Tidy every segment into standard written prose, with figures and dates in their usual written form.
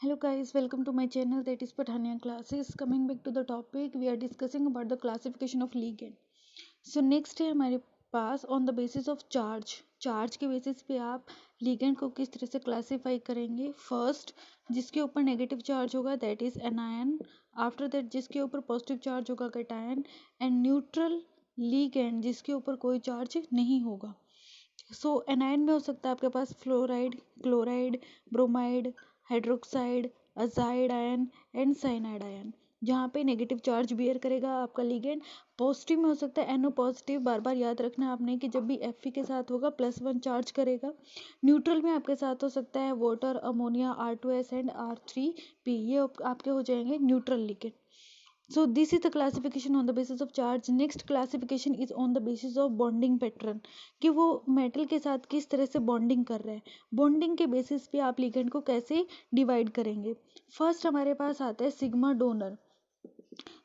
Hello guys, welcome to my channel, that is Pathania Classes. Coming back to the topic, we are discussing about the classification of ligand. So next है हमारे पास on the basis of charge के basis पे आप ligand को किस तरह से classify करेंगे. First जिसके ऊपर negative charge होगा that is anion. After that जिसके ऊपर positive charge होगा cation, and neutral ligand जिसके ऊपर कोई charge नहीं होगा. सो एनायन में हो सकता है आपके पास fluoride, chloride, bromide, hydroxide, azide ion and cyanide ion, जहाँ पे नेगेटिव चार्ज बियर करेगा आपका लिगेंड. पॉजिटिव में हो सकता है NO पॉजिटिव, बार बार याद रखना है आपने कि जब भी Fe के साथ होगा +1 चार्ज करेगा. न्यूट्रल में आपके साथ हो सकता है water, ammonia, R2S and R3P, ये आपके हो जाएंगे neutral ligand. So this is the classification on the basis of charge. Next classification is on the basis of bonding pattern, कि वो मेटल के साथ किस तरह से बॉन्डिंग कर रहा है. बॉन्डिंग के बेसिस पे आप लिगेंड को कैसे डिवाइड करेंगे. फर्स्ट हमारे पास आता है sigma donor.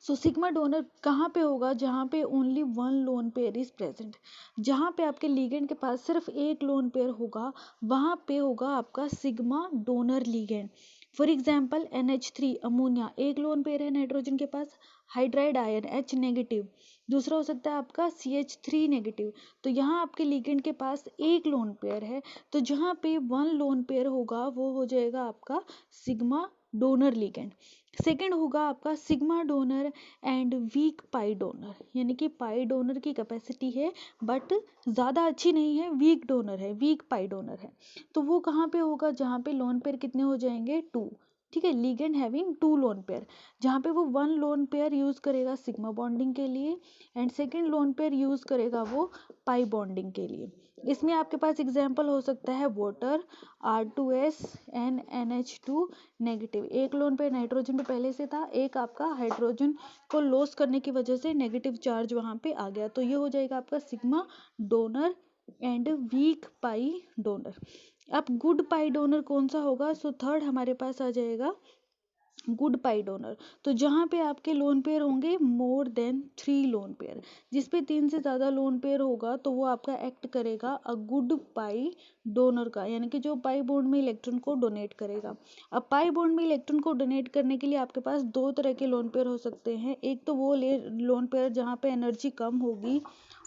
So sigma donor कहाँ पे होगा, जहाँ पे only one lone pair is present. जहाँ पे आपके लिगेंड के पास सिर्फ एक लोन पेयर होगा वहाँ पे होगा आपका sigma donor ligand. For example NH3 ammonia, एक लोन पेयर है नाइट्रोजन के पास. हाइड्राइड आयन H नेगेटिव, दूसरा हो सकता है आपका CH3 नेगेटिव. तो यहाँ आपके लिगेंड के पास एक लोन पेयर है, तो जहाँ पे वन लोन पेयर होगा वो हो जाएगा आपका सिग्मा डोनर लिगेंड. सेकेंड होगा आपका sigma donor and week pi donor, यानी कि पाई डोनर की कैपेसिटी है बट ज़्यादा अच्छी नहीं है, वीक डोनर है, वीक पाई डोनर है. तो वो कहाँ पे होगा, जहाँ पे लोन पेयर कितने हो जाएंगे 2. ठीक है, लिगेंड हैविंग 2 लोन पेयर, जहाँ पे वो 1 लोन पेयर यूज़ करेगा सिग्मा बॉन्डिंग के लिए and second lone pair use करेगा वो पाई बॉन्डिंग के लिए. इसमें आपके पास एग्जाम्पल हो सकता है water, R2S and NH2 negative. एक लोन पेयर नाइट्रोजन पे पहले से था, एक आपका हाइड्रोजन को लॉस करने की वजह से नेगेटिव चार्ज वहाँ पे आ गया, तो ये हो जाएगा आपका sigma donor and week pi donor. अब गुड पाई डोनर कौन सा होगा, सो थर्ड हमारे पास आ जाएगा गुड पाई डोनर. तो जहाँ पे आपके लोन पेयर होंगे मोर देन 3 लोन पेयर, जिसपे 3 से ज़्यादा लोन पेयर होगा तो वो आपका एक्ट करेगा अ गुड पाई डोनर का, यानी कि जो पाई बॉन्ड में इलेक्ट्रॉन को डोनेट करेगा. अब पाई बॉन्ड में इलेक्ट्रॉन को डोनेट करने के लिए आपके पास दो तरह के लोन पेयर हो सकते हैं. एक तो वो लोन पेयर जहाँ पे एनर्जी कम होगी,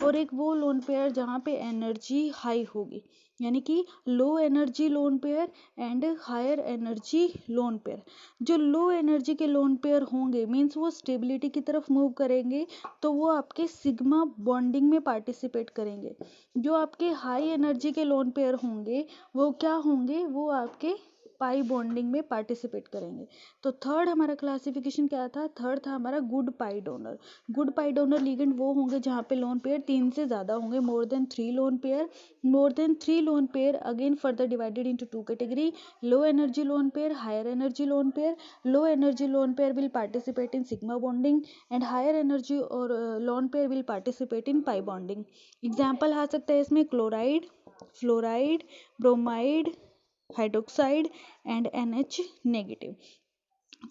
और एक वो लोन पेयर जहाँ पे एनर्जी हाई होगी, यानी कि low energy lone pair and higher energy lone pair. जो लो एनर्जी के लोन पेयर होंगे मीन्स वो स्टेबिलिटी की तरफ मूव करेंगे, तो वो आपके सिग्मा बॉन्डिंग में पार्टिसिपेट करेंगे. जो आपके हाई एनर्जी के लोन पेयर होंगे वो क्या होंगे, वो आपके पाई बॉन्डिंग में पार्टिसिपेट करेंगे. तो थर्ड हमारा क्लासिफिकेशन क्या था, थर्ड था हमारा good pi donor. Good pi donor ligand वो होंगे जहाँ पे लोन पेयर 3 से ज़्यादा होंगे, more than 3 lone pair. More than 3 lone pair again further divided into 2 category, low energy lone pair, higher energy lone pair. Low energy lone pair will participate in sigma bonding and higher energy or lone pair will participate in pi bonding. Example आ सकता है इसमें chloride, fluoride, bromide, hydroxide and NH negative.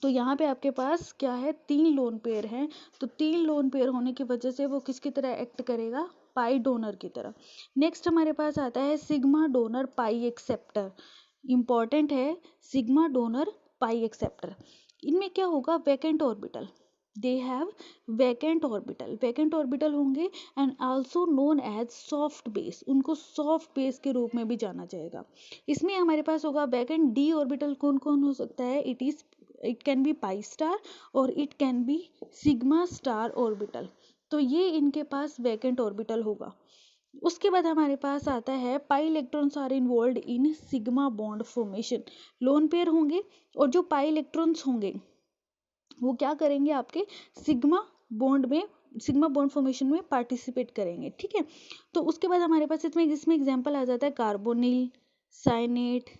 तो यहाँ पे आपके पास क्या है, 3 लोन पेयर हैं, तो 3 लोन पेयर होने की वजह से वो किसकी तरह एक्ट करेगा, पाई डोनर की तरह. नेक्स्ट हमारे पास आता है sigma donor pi acceptor. Important है सिग्मा डोनर पाई एक्सेप्टर. इनमें क्या होगा, vacant orbital, they have vacant orbital होंगे and also known as soft base, उनको सॉफ्ट बेस के रूप में भी जाना जाएगा. इसमें हमारे पास होगा वैकेंट डी ऑर्बिटल. कौन कौन हो सकता है, it can be pi star और it can be sigma star orbital. तो ये इनके पास वैकेंट ऑर्बिटल होगा. उसके बाद हमारे पास आता है pi electrons are involved in sigma bond formation. Lone pair होंगे और जो पाई इलेक्ट्रॉन्स होंगे वो क्या करेंगे, आपके सिग्मा बॉन्ड फॉर्मेशन में पार्टिसिपेट करेंगे. ठीक है, तो उसके बाद हमारे पास इसमें एग्जांपल आ जाता है carbonyl, साइनेट,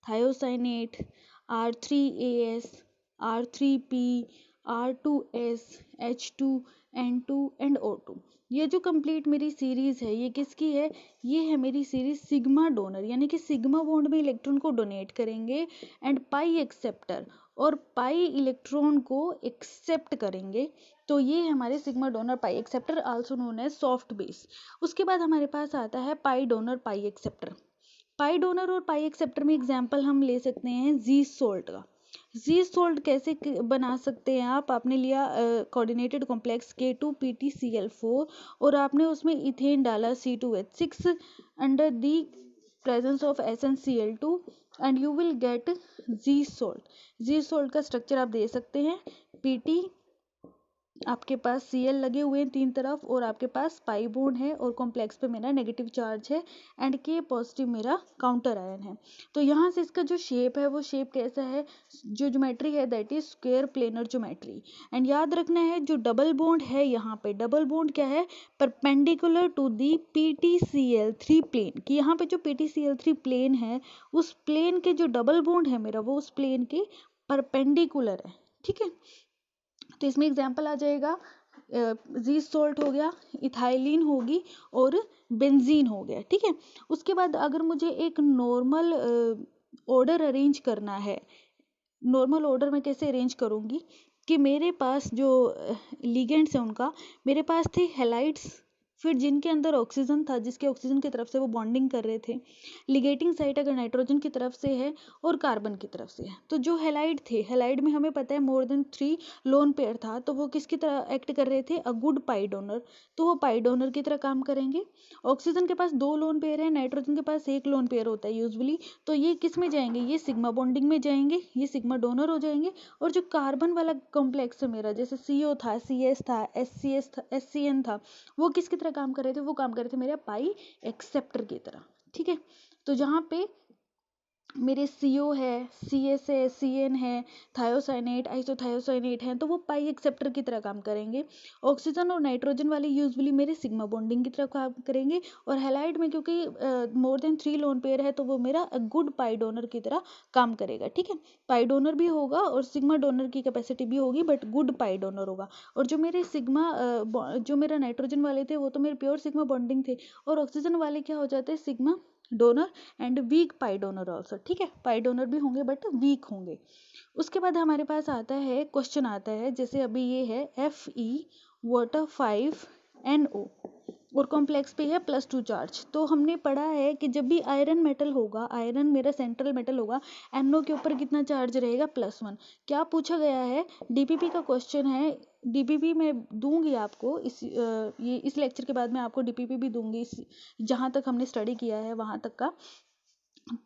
thiocyanate, R3AS, R3P, R2S, H2N2 and O2. ये जो कंप्लीट मेरी सीरीज है ये किसकी है, ये है मेरी सीरीज सिग्मा डोनर, यानी कि सिग्मा बॉन्ड में इलेक्ट्रॉन को डोनेट करेंगे एंड पाई एक्सेप्टर और पाई इलेक्ट्रॉन को एक्सेप्ट करेंगे. तो ये हमारे sigma donor pi acceptor also known as soft base. उसके बाद हमारे पास आता है pi donor pi acceptor. Pi donor और पाई एक्सेप्टर में एग्जाम्पल हम ले सकते हैं जी सोल्ट का. जी सोल्ट कैसे बना सकते हैं आप, आपने लिया कोऑर्डिनेटेड कॉम्प्लेक्स K2PtCl4 और आपने उसमें इथेन डाला C2H6 under the presence of SnCl2 and you will get G salt. G salt का स्ट्रक्चर आप दे सकते हैं, Pt आपके पास Cl लगे हुए हैं तीन तरफ और आपके पास पाई बॉन्ड है और कॉम्प्लेक्स पे मेरा नेगेटिव चार्ज है एंड K पॉजिटिव मेरा काउंटर आयन है। तो यहाँ से इसका जो शेप है वो शेप कैसा है, जो ज्योमेट्री है that is square planar geometry. And याद रखना है जो डबल बॉन्ड है यहाँ पे, डबल बॉन्ड क्या है, perpendicular to the PtCl3 plane, कि यहाँ पे जो PtCl3 प्लेन है उस प्लेन के जो डबल बॉन्ड है मेरा वो उस प्लेन के परपेंडिकुलर है। ठीक है, तो इसमें एग्जाम्पल आ जाएगा जी सोल्ट हो गया, इथाइलिन होगी और बेंजीन हो गया। ठीक है, उसके बाद अगर मुझे एक नॉर्मल ऑर्डर अरेंज करना है, नॉर्मल ऑर्डर में कैसे अरेंज करूँगी कि मेरे पास जो लिगेंड्स हैं उनका, मेरे पास थे हैलाइड्स, फिर जिनके अंदर ऑक्सीजन था, जिसके ऑक्सीजन की तरफ से वो बॉन्डिंग कर रहे थे, लिगेटिंग साइट अगर नाइट्रोजन की तरफ से है और कार्बन की तरफ से है। तो जो हैलाइड थे, हैलाइड में हमें पता है मोर देन 3 लोन पेयर था, तो वो किसकी तरह एक्ट कर रहे थे, अ गुड पाई डोनर, तो वो पाई डोनर की तरह काम करेंगे। ऑक्सीजन के पास 2 लोन पेयर है, नाइट्रोजन के पास 1 लोन पेयर होता है यूजुअली, तो ये किस में जाएंगे, ये सिग्मा बॉन्डिंग में जाएंगे, ये सिग्मा डोनर हो जाएंगे। और जो कार्बन वाला कॉम्प्लेक्स है मेरा, जैसे CO था, CS था, SCS था, SCN था, वो किसकी तरह काम कर रहे थे, वो काम कर रहे थे मेरे पाई एक्सेप्टर की तरह। ठीक है, तो जहाँ पे मेरे CO है, CS है, CN है, थायोसाइनेट, आइसोथायोसाइनेट हैं, तो वो पाई एक्सेप्टर की तरह काम करेंगे। ऑक्सीजन और नाइट्रोजन वाले यूजुअली मेरे सिग्मा बॉन्डिंग की तरह काम करेंगे। और हैलाइड में क्योंकि मोर देन 3 लोन पेयर है तो वो मेरा गुड पाई डोनर की तरह काम करेगा। ठीक है, पाई डोनर भी होगा और सिग्मा डोनर की कैपेसिटी भी होगी, बट गुड पाई डोनर होगा। और जो मेरे सिग्मा जो मेरा नाइट्रोजन वाले थे वो तो मेरे प्योर सिग्मा बॉन्डिंग थे, और ऑक्सीजन वाले क्या हो जाते हैं, sigma donor and week pi donor also. ठीक है, पाई डोनर भी होंगे बट वीक होंगे। उसके बाद हमारे पास आता है, क्वेश्चन आता है, जैसे अभी ये है Fe वाटर 5NO और कॉम्प्लेक्स पे है +2 चार्ज। तो हमने पढ़ा है कि जब भी आयरन मेटल होगा, आयरन मेरा सेंट्रल मेटल होगा, NO के ऊपर कितना चार्ज रहेगा, +1। क्या पूछा गया है, DPP का क्वेश्चन है। DPP मैं दूंगी आपको इस लेक्चर के बाद मैं आपको DPP भी दूंगी, जहाँ तक हमने स्टडी किया है वहाँ तक का।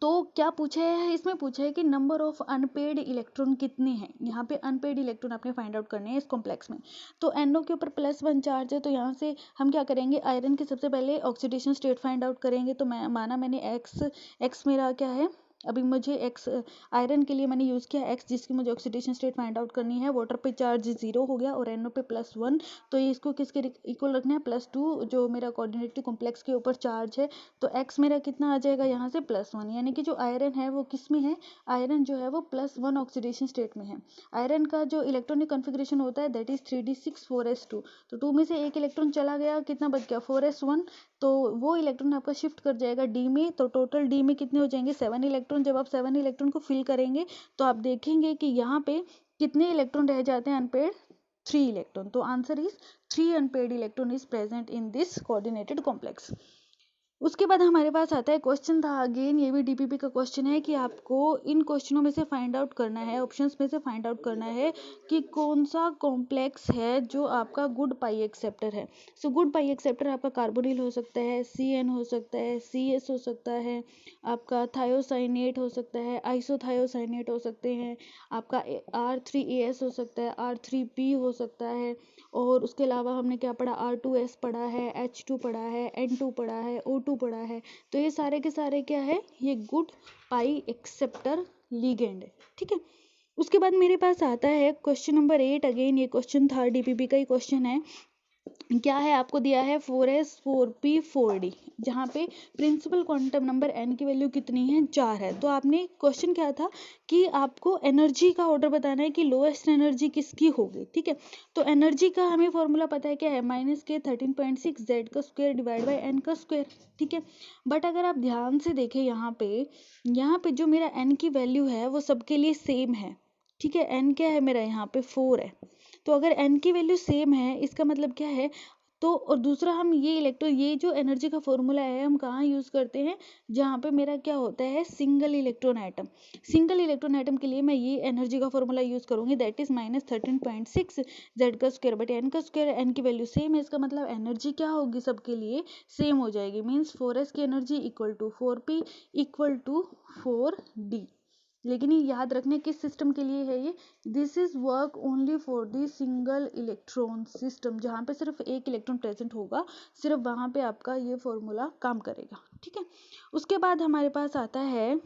तो क्या पूछा है, इसमें पूछा है कि नंबर ऑफ अनपेड इलेक्ट्रॉन कितने हैं। यहाँ पे अनपेड इलेक्ट्रॉन आपने फाइंड आउट करने हैं इस कॉम्प्लेक्स में। तो NO के ऊपर +1 चार्ज है, तो यहाँ से हम क्या करेंगे, आयरन के सबसे पहले ऑक्सीडेशन स्टेट फाइंड आउट करेंगे। तो मैंने एक्स मेरा क्या है, अभी मुझे एक्स आयरन के लिए मैंने यूज़ किया एक्स, जिसकी मुझे ऑक्सीडेशन स्टेट फाइंड आउट करनी है। वाटर पे चार्ज 0 हो गया और NO पे +1, तो ये इसको किसके इक्वल रखना है, +2 जो मेरा कोऑर्डिनेटेड कॉम्प्लेक्स के ऊपर चार्ज है। तो एक्स मेरा कितना आ जाएगा यहाँ से, +1, यानी कि जो आयरन है वो किस में है, आयरन जो है वो +1 ऑक्सीडेशन स्टेट में है। आयरन का जो इलेक्ट्रॉनिक कॉन्फ़िगरेशन होता है दैट इज 3d6 4s2। तो 2 में से एक इलेक्ट्रॉन चला गया, कितना बच गया, 4s1, तो वो इलेक्ट्रॉन आपका शिफ्ट कर जाएगा D में। तो टोटल D में कितने हो जाएंगे, 7 इलेक्ट्रॉन। जब आप 7 इलेक्ट्रॉन को फिल करेंगे तो आप देखेंगे कि यहाँ पे कितने इलेक्ट्रॉन रह जाते हैं अनपेड, 3 इलेक्ट्रॉन। तो answer is 3 unpaired electron is present in this coordinated complex. उसके बाद हमारे पास आता है क्वेश्चन था, अगेन ये भी DPP का क्वेश्चन है कि आपको इन क्वेश्चनों में से फाइंड आउट करना है, ऑप्शंस में से फाइंड आउट करना है कि कौन सा कॉम्प्लेक्स है जो आपका गुड पाई एक्सेप्टर है। सो गुड पाई एक्सेप्टर आपका कार्बोनिल हो सकता है, CN हो सकता है, CS हो सकता है, आपका थायोसाइनेट हो सकता है, आइसोथायोसाइनेट हो सकते हैं, आपका R3AS हो सकता है, R3P हो सकता है, और उसके अलावा हमने क्या पढ़ा, R2S पढ़ा है, H2 पढ़ा है, N2 पढ़ा है, O2 पढ़ा है। तो ये सारे के सारे क्या है, ये गुड पाई एक्सेप्टर लिगेंड है। ठीक है, उसके बाद मेरे पास आता है क्वेश्चन नंबर 8। अगेन ये क्वेश्चन था, DPP का ही क्वेश्चन है। क्या है, आपको दिया है 4s 4p 4d, जहाँ पे प्रिंसिपल क्वांटम नंबर n की वैल्यू कितनी है, 4 है। तो आपने क्वेश्चन क्या था कि आपको एनर्जी का ऑर्डर बताना है कि लोएस्ट एनर्जी किसकी होगी। ठीक है, तो एनर्जी का हमें फॉर्मूला पता है क्या है, -k 13.6 z का स्क्वायर डिवाइड बाई n का स्क्वायर। ठीक है, बट अगर आप ध्यान से देखें यहाँ पे जो मेरा n की वैल्यू है वो सबके लिए सेम है। ठीक है, n क्या है मेरा यहाँ पे 4 है। तो अगर n की वैल्यू सेम है इसका मतलब क्या है, तो और दूसरा हम ये जो एनर्जी का फॉर्मूला है हम कहाँ यूज़ करते हैं, जहाँ पे मेरा क्या होता है single electron atom. Single electron atom के लिए मैं ये एनर्जी का फॉर्मूला यूज़ करूँगी, दैट इज -13.6 जेड का स्क्वायर बटे एन का स्क्वायर। एन की वैल्यू सेम है, इसका मतलब एनर्जी क्या होगी सबके लिए सेम हो जाएगी, मीन्स 4s की energy equal to 4p equal to 4d। लेकिन ये याद रखने किस सिस्टम के लिए है ये, this is work only for the single electron system, जहाँ पे सिर्फ एक इलेक्ट्रॉन प्रेजेंट होगा, सिर्फ वहाँ पे आपका ये फॉर्मूला काम करेगा। ठीक है, उसके बाद हमारे पास आता है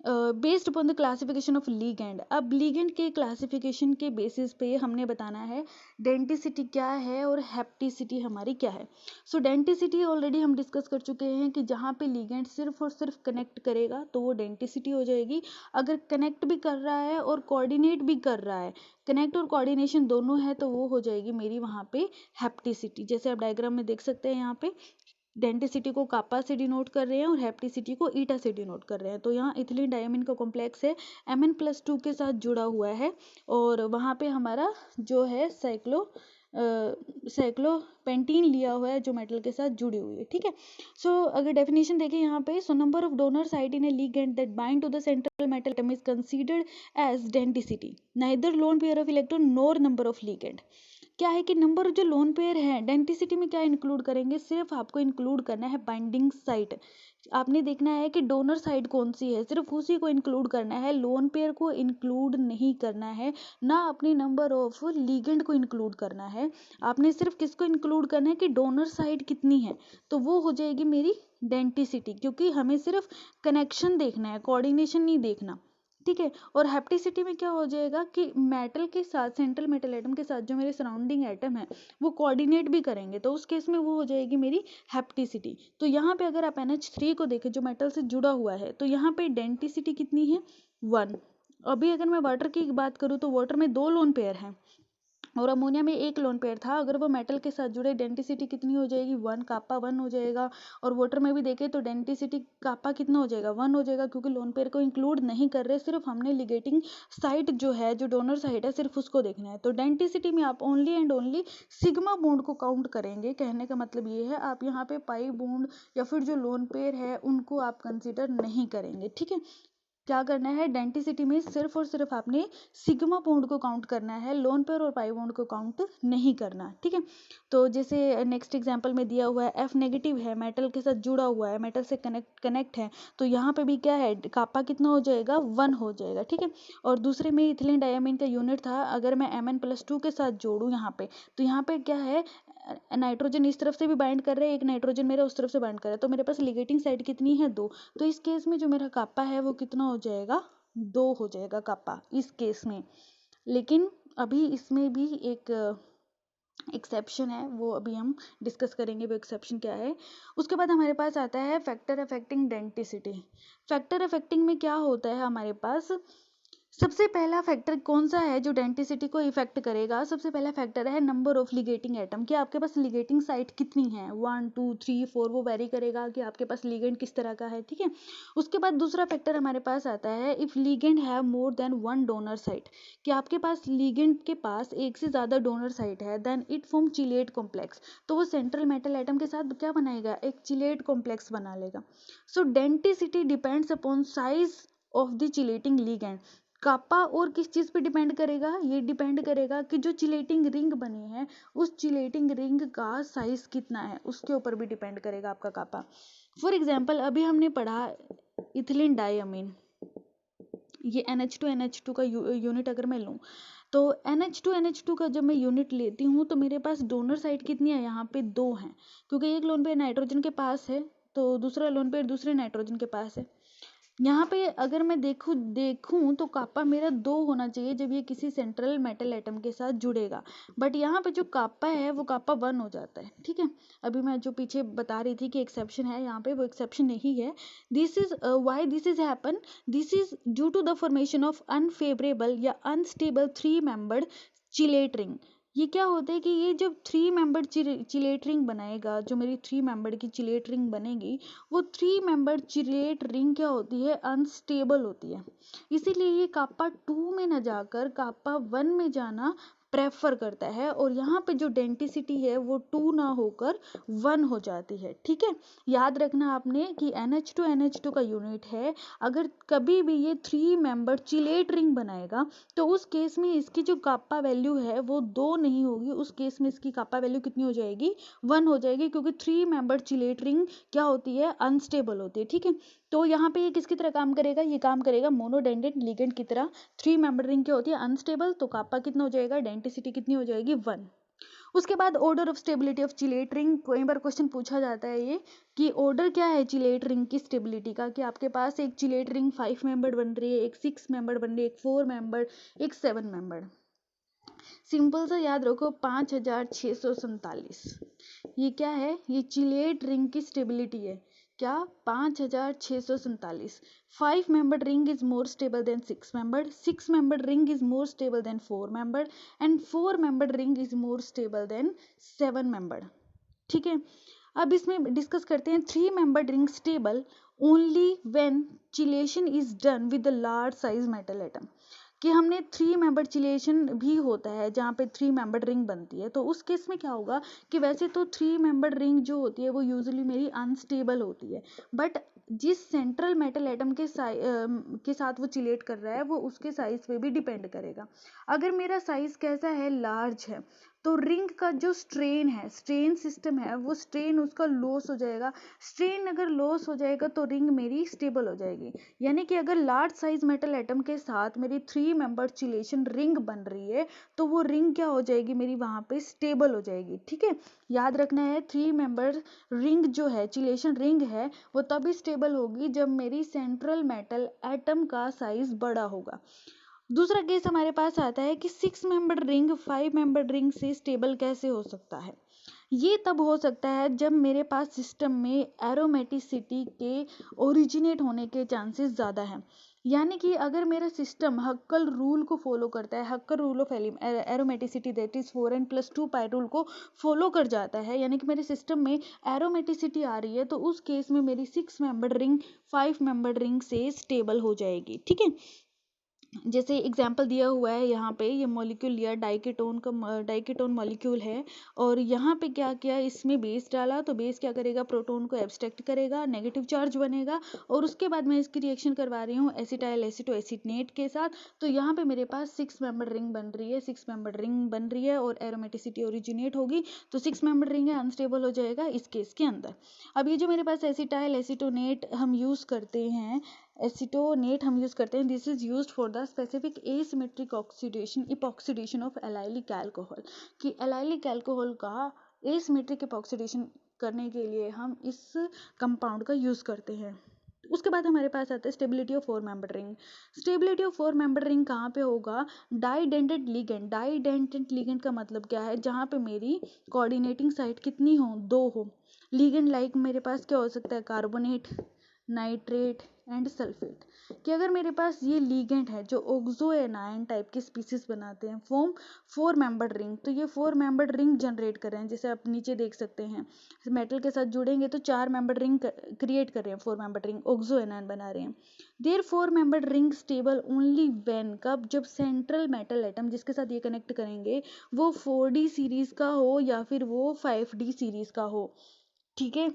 based upon the classification of ligand. अब लीगेंड के क्लासिफिकेशन के बेसिस पे हमने बताना है डेंटिसिटी क्या है और हैप्टिसिटी हमारी क्या है। सो डेंटिसिटी ऑलरेडी हम डिस्कस कर चुके हैं कि जहाँ पे लीगेंड सिर्फ और सिर्फ कनेक्ट करेगा तो वो डेंटिसिटी हो जाएगी। अगर कनेक्ट भी कर रहा है और कोऑर्डिनेट भी कर रहा है, कनेक्ट और कोऑर्डिनेशन दोनों है, तो वो हो जाएगी मेरी वहाँ पे हैप्टिसिटी। जैसे आप डायग्राम में देख सकते हैं, यहाँ पे डेंटिसिटी को कापा से डिनोट कर रहे हैं और हैप्टिसिटी को ईटा से डिनोट कर रहे हैं। तो यहाँ इथिलीन डायमीन का कॉम्प्लेक्स है Mn+2 के साथ जुड़ा हुआ है, और वहाँ पे हमारा जो है साइक्लोपेंटीन लिया हुआ है जो मेटल के साथ जुड़ी हुई है। ठीक है, सो अगर डेफिनेशन देखें यहाँ पे, so number of donor site in a ligand that bind to the central metal atom is considered as denticity, neither lone pair of electron nor number of ligand. क्या है कि नंबर जो लोन पेयर है denticity में क्या include करेंगे, सिर्फ आपको इंक्लूड करना है बाइंडिंग साइट। आपने देखना है कि डोनर साइड कौन सी है, सिर्फ उसी को इंक्लूड करना है, लोन पेयर को इंक्लूड नहीं करना है, ना अपनी नंबर ऑफ लिगेंड को इंक्लूड करना है। आपने सिर्फ किसको इंक्लूड करना है कि डोनर साइड कितनी है, तो वो हो जाएगी मेरी डेंटिसिटी, क्योंकि हमें सिर्फ कनेक्शन देखना है, कोऑर्डिनेशन नहीं देखना। ठीक है, और हैप्टिसिटी में क्या हो जाएगा कि मेटल के साथ, सेंट्रल मेटल एटम के साथ जो मेरे सराउंडिंग एटम है वो कोऑर्डिनेट भी करेंगे, तो उस केस में वो हो जाएगी मेरी हैप्टिसिटी। तो यहाँ पे अगर आप NH3 को देखें जो मेटल से जुड़ा हुआ है, तो यहाँ पे डेंटिसिटी कितनी है 1। अभी अगर मैं वाटर की बात करूँ तो वाटर में 2 लोन पेयर हैं और अमोनिया में 1 लोन पेयर था। अगर वो मेटल के साथ जुड़े, डेंटिसिटी कितनी हो जाएगी 1, कापा 1 हो जाएगा। और वाटर में भी देखें तो डेंटिसिटी कापा कितना हो जाएगा 1 हो जाएगा, क्योंकि लोन पेयर को इंक्लूड नहीं कर रहे, सिर्फ हमने लिगेटिंग साइट जो है, जो डोनर साइट है, सिर्फ उसको देखना है। तो डेंटिसिटी में आप only and only sigma bond को काउंट करेंगे। कहने का मतलब ये है, आप यहाँ पे पाई बॉन्ड या फिर जो लोन पेयर है उनको आप कंसिडर नहीं करेंगे। ठीक है, क्या करना है, डेंटिसिटी में सिर्फ और सिर्फ आपने सिग्मा बॉन्ड को काउंट करना है, लोन पेयर और पाई बॉन्ड को काउंट नहीं करना। ठीक है, तो जैसे नेक्स्ट एग्जांपल में दिया हुआ है F नेगेटिव है, मेटल के साथ जुड़ा हुआ है, मेटल से कनेक्ट है, तो यहाँ पे भी क्या है, कापा कितना हो जाएगा 1 हो जाएगा। ठीक है, और दूसरे में इथिलीन डायमीन का यूनिट था, अगर मैं Mn+2 के साथ जोड़ूँ यहाँ पे, तो यहाँ पे क्या है, नाइट्रोजन इस तरफ से भी बाइंड कर रहे हैं, एक नाइट्रोजन मेरा उस तरफ से बाइंड कर रहा है, तो मेरे पास लिगेटिंग साइड कितनी है 2। तो इस केस में जो मेरा कापा है वो कितना हो जाएगा 2 हो जाएगा कापा इस केस में। लेकिन अभी इसमें भी एक एक्सेप्शन है, वो अभी हम डिस्कस करेंगे वो एक्सेप्शन क्या है। उसके बाद हमारे पास आता है factor affecting denticity. Factor affecting में क्या होता है हमारे पास, सबसे पहला फैक्टर कौन सा है जो डेंटिसिटी को इफेक्ट करेगा, सबसे पहला फैक्टर है नंबर ऑफ लिगेटिंग एटम, कि आपके पास लिगेटिंग साइट कितनी है 1 2 3 4, वो वेरी करेगा कि आपके पास लिगेंड किस तरह का है। ठीक है, उसके बाद दूसरा फैक्टर हमारे पास आता है if ligand have more than 1 donor site, कि आपके पास लिगेंड के पास एक से ज्यादा डोनर साइट है, then it form chelate complex, तो वो सेंट्रल मेटल एटम के साथ क्या बनाएगा, एक चिलेट कॉम्प्लेक्स बना लेगा। So denticity depends upon size of the chelating ligand. Kappa और किस चीज पे डिपेंड करेगा, ये डिपेंड करेगा कि जो चिलेटिंग रिंग बनी है उस चिलेटिंग रिंग का साइज कितना है, उसके ऊपर भी डिपेंड करेगा आपका कापा। फॉर एग्जांपल अभी हमने पढ़ा इथिलीन डायमीन, ये NH2 का यूनिट अगर मैं लूँ, तो NH2 का जब मैं यूनिट लेती हूँ तो मेरे पास डोनर साइड कितनी है, यहाँ पे 2 हैं, क्योंकि एक लोन पेयर नाइट्रोजन के पास है तो दूसरा लोन पेयर दूसरे नाइट्रोजन के पास है। यहाँ पे अगर मैं देखूं तो कापा मेरा 2 होना चाहिए जब ये किसी सेंट्रल मेटल एटम के साथ जुड़ेगा, बट यहाँ पे जो कापा है वो कापा 1 हो जाता है। ठीक है, अभी मैं जो पीछे बता रही थी कि एक्सेप्शन है, यहाँ पे वो एक्सेप्शन नहीं है। This is why this is happen, this is due to the formation of unfavourable या अनस्टेबल 3 मेंबर्ड चिलेट रिंग। ये क्या होता है कि ये जब 3 मेंबर्ड चिलेट रिंग बनाएगा, जो मेरी 3 मेंबर्ड की चिलेट रिंग बनेगी, वो 3 मेंबर चिलेट रिंग क्या होती है, अनस्टेबल होती है, इसीलिए ये कापा 2 में न जाकर कापा 1 में जाना प्रेफर करता है, और यहाँ पे जो डेंसिटी है वो 2 ना होकर 1 हो जाती है। ठीक है, याद रखना आपने कि NH2 का यूनिट है। अगर कभी भी ये 3 मेंबर चिलेट रिंग बनाएगा तो उस केस में इसकी जो कापा वैल्यू है वो 2 नहीं होगी, उस केस में इसकी कापा वैल्यू कितनी हो जाएगी, 1 हो जाएगी, क्योंकि 3 मेंबर चिलेट रिंग क्या होती है, अनस्टेबल होती है। ठीक है, तो यहाँ पे ये किसकी तरह काम करेगा, ये काम करेगा मोनोडेंडेंट लिगेंड की तरह। 3 मेंबर रिंग क्या होती है, अनस्टेबल, तो कापा कितना हो जाएगा, डेंसिटी कितनी हो जाएगी, 1। उसके बाद order of stability of chelate ring, कई बार क्वेश्चन पूछा जाता है ये कि ऑर्डर क्या है चिलेट रिंग की स्टेबिलिटी का, कि आपके पास एक चिलेट रिंग 5 मेंबर बन रही है, एक 6 मेंबर बन रही है, एक 4 मेंबर, एक 7 मेंबर। सिंपल सा याद रखो 5647, ये क्या है, ये चिलेट रिंग की स्टेबिलिटी है। क्या, 5647। 5 membered ring is more stable than 6 membered, 6 membered ring is more stable than 4 membered, and 4 membered ring is more stable than 7 membered। ठीक है, अब इसमें डिस्कस करते हैं 3 membered ring stable only when chylation is done with the large size metal atom, कि हमने 3 member chelation भी होता है जहाँ पे 3 मेंबर रिंग बनती है। तो उस केस में क्या होगा कि वैसे तो 3 मेंबर रिंग जो होती है वो यूजुअली मेरी अनस्टेबल होती है, बट जिस सेंट्रल मेटल एटम के साथ वो चिलेट कर रहा है वो उसके साइज पे भी डिपेंड करेगा। अगर मेरा साइज कैसा है, लार्ज है, तो रिंग का जो स्ट्रेन है, स्ट्रेन सिस्टम है, वो स्ट्रेन उसका लॉस हो जाएगा। स्ट्रेन अगर लॉस हो जाएगा तो रिंग मेरी स्टेबल हो जाएगी। यानी कि अगर लार्ज साइज मेटल एटम के साथ मेरी 3 मेंबर चिलेशन रिंग बन रही है तो वो रिंग क्या हो जाएगी, मेरी वहां पे स्टेबल हो जाएगी। ठीक है, याद रखना है 3 मेंबर रिंग जो है, चिलेशन रिंग है, वो तभी स्टेबल होगी जब मेरी सेंट्रल मेटल एटम का साइज बड़ा होगा। दूसरा केस हमारे पास आता है कि 6 मेंबर रिंग 5 मेंबर रिंग से स्टेबल कैसे हो सकता है। ये तब हो सकता है जब मेरे पास सिस्टम में एरोमेटिसिटी के ओरिजिनेट होने के चांसेस ज़्यादा हैं। यानी कि अगर मेरा सिस्टम हक्कल रूल को फॉलो करता है, Huckel rule of aromaticity that is 4n+2 pi rule को फॉलो कर जाता है, यानी कि मेरे सिस्टम में एरोमेटिसिटी आ रही है, तो उस केस में मेरी 6 मेंबर रिंग 5 मेंबर रिंग से स्टेबल हो जाएगी। ठीक है, जैसे एग्जाम्पल दिया हुआ है यहाँ पे, ये मॉलिक्यूल लिया, डाइकेटोन मॉलिक्यूल है, और यहाँ पे क्या किया, इसमें बेस डाला, तो बेस क्या करेगा, प्रोटॉन को एब्स्ट्रैक्ट करेगा, नेगेटिव चार्ज बनेगा, और उसके बाद मैं इसकी रिएक्शन करवा रही हूँ एसिटाइल एसिटोएसिनेट के साथ। तो यहाँ पे मेरे पास 6 मेंबर रिंग बन रही है, 6 मेंबर रिंग बन रही है और एरोमेटिसिटी ओरिजिनेट होगी, तो 6 मेंबर रिंग है, अनस्टेबल हो जाएगा इस केस के अंदर। अब ये जो मेरे पास एसिटाइल एसिटोनेट हम यूज करते हैं, this is used for the specific asymmetric epoxidation of allylic alcohol, कि एलाइलिक अल्कोहल का एसिमेट्रिक इपॉक्सीडेशन करने के लिए हम इस कंपाउंड का यूज करते हैं। उसके बाद हमारे पास आता है stability of 4 member ring. Stability of 4 member ring कहाँ पे होगा, डाइडेंटेड लिगेंड। डाइडेंटेड लिगेंड का मतलब क्या है, जहाँ पे मेरी कोऑर्डिनेटिंग साइट कितनी हो, 2 हो। लिगेंड लाइक मेरे पास क्या हो सकता है, कार्बोनेट, नाइट्रेट एंड सल्फेट, कि अगर मेरे पास ये लीगेंड है जो ऑक्सो एनायन टाइप के स्पीसीज बनाते हैं, फॉर्म 4 मेंबर्ड रिंग, तो ये 4 मेंबर्ड रिंग जनरेट कर रहे हैं, जैसे आप नीचे देख सकते हैं मेटल के साथ जुड़ेंगे तो 4 मेंबर्ड रिंग क्रिएट कर रहे हैं, 4 मेंबर्ड रिंग ऑक्सो एनायन बना रहे हैं। There 4 membered ring stable only when, कब, जब सेंट्रल मेटल एटम जिसके साथ ये कनेक्ट करेंगे वो 4D सीरीज का हो या फिर वो 5D सीरीज का हो। ठीक है,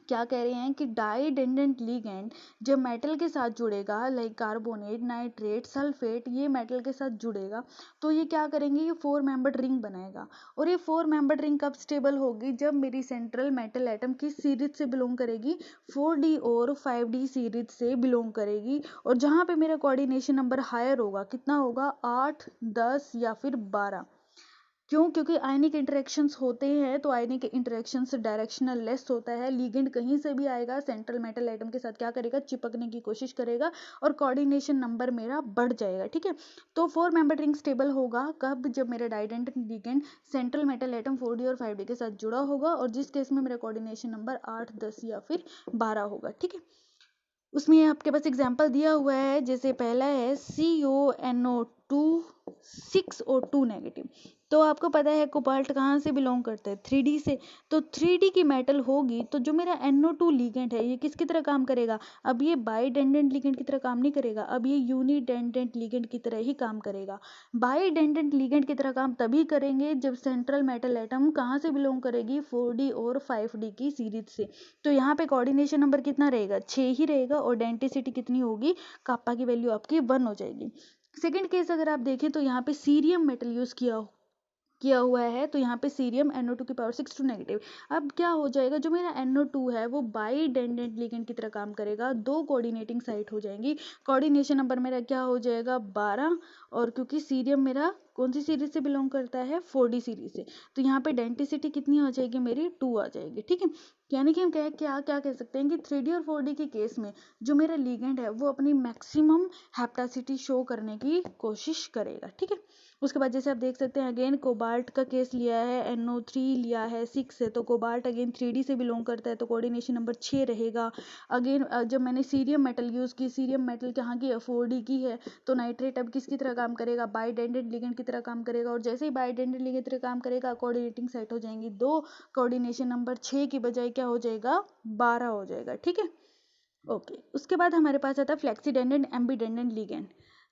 क्या कह रहे हैं कि डाइडेंडेंट लिगेंड जब मेटल के साथ जुड़ेगा, लाइक कार्बोनेट, नाइट्रेट, सल्फेट, ये मेटल के साथ जुड़ेगा तो ये क्या करेंगे, ये 4 मेंबर्ड रिंग बनाएगा। और ये 4 मेंबर्ड रिंग कब स्टेबल होगी, जब मेरी सेंट्रल मेटल एटम किस सीरीज से बिलोंग करेगी, 4D और 5D सीरीज से बिलोंग करेगी, और जहाँ पे मेरा कोऑर्डिनेशन नंबर हायर होगा, कितना होगा, 8, 10 या फिर 12। क्यों, क्योंकि आयनिक इंटरेक्शंस होते हैं तो आयनिक इंटरेक्शंस डायरेक्शनल लेस होता है, लिगेंड कहीं से भी आएगा, सेंट्रल मेटल एटम के साथ क्या करेगा, चिपकने की कोशिश करेगा और कोऑर्डिनेशन नंबर मेरा बढ़ जाएगा। ठीक है, तो 4 मेंबर रिंग स्टेबल होगा कब, जब मेरा डाइडेंटेड ligand central metal atom 4D और 5D के साथ जुड़ा होगा, और जिस केस में मेरा कोऑर्डिनेशन नंबर 8, 10 या फिर 12 होगा। ठीक है, उसमें आपके पास एग्जाम्पल दिया हुआ है, जैसे पहला है CONO2 6 O2 नेगेटिव। तो आपको पता है कोबाल्ट कहाँ से बिलोंग करता है, 3D से। तो 3D की मेटल होगी तो जो मेरा NO2 लिगेंड है ये किसकी तरह काम करेगा, अब ये बाइडेंडेंट लिगेंड की तरह काम नहीं करेगा, अब ये यूनिडेंडेंट लिगेंड की तरह ही काम करेगा। बाइडेंडेंट लिगेंड की तरह काम तभी करेंगे जब सेंट्रल मेटल एटम कहाँ से बिलोंग करेगी, 4D और 5D की सीरीज से। तो यहाँ पे कोऑर्डिनेशन नंबर कितना रहेगा, 6 ही रहेगा, और डेंसिटी कितनी होगी, कापा की वैल्यू आपकी 1 हो जाएगी। सेकंड केस अगर आप देखें तो यहाँ पे सीरियम मेटल यूज किया हुआ है, तो यहाँ पे सीरियम NO2 की पावर 6 टू नेगेटिव। अब क्या हो जाएगा, जो मेरा NO2 है वो बाइडेंडेंट लिगेंड की तरह काम करेगा, 2 कोऑर्डिनेटिंग साइट हो जाएंगी, कोऑर्डिनेशन नंबर मेरा क्या हो जाएगा 12, और क्योंकि सीरियम मेरा कौन सी सीरीज से बिलोंग करता है, 4D सीरीज से, तो यहाँ पे डेंसिटी कितनी आ जाएगी मेरी 2 आ जाएगी। ठीक है, यानी कि हम क्या कह सकते हैं कि 3D और 4D के केस में जो मेरा लिगेंड है वो अपनी मैक्सिमम हैप्टासिटी शो करने की कोशिश करेगा। ठीक है, उसके बाद जैसे आप देख सकते हैं अगेन कोबाल्ट का केस लिया है, NO3 लिया है 6 से, तो कोबाल्ट अगेन 3D से बिलोंग करता है, तो कोऑर्डिनेशन नंबर 6 रहेगा। अगेन जब मैंने सीरियम मेटल यूज़ की, सीरियम मेटल कहाँ की है, 4D की है, तो नाइट्रेट अब किसकी तरह काम करेगा, बाइडेंडेंट लिगेंड की तरह काम करेगा, और जैसे ही बाइडेंडेंट लिगेंड की तरह काम करेगा कोऑर्डिनेटिंग साइट हो जाएंगी 2, कोऑर्डिनेशन नंबर 6 की बजाय क्या हो जाएगा 12 हो जाएगा। ठीक है, ओके। उसके बाद हमारे पास आता है फ्लेक्सीडेंडेंट एम्बीडेंडेंट लिगेंड।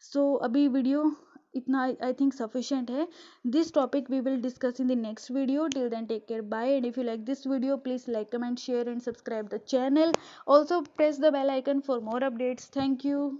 सो अभी वीडियो इतना आई थिंक सफिशिएंट है। This topic we will discuss in the next video. Till then take care, bye, and if you like this video please like, comment, share and subscribe the channel. Also press the bell icon for more updates. Thank you.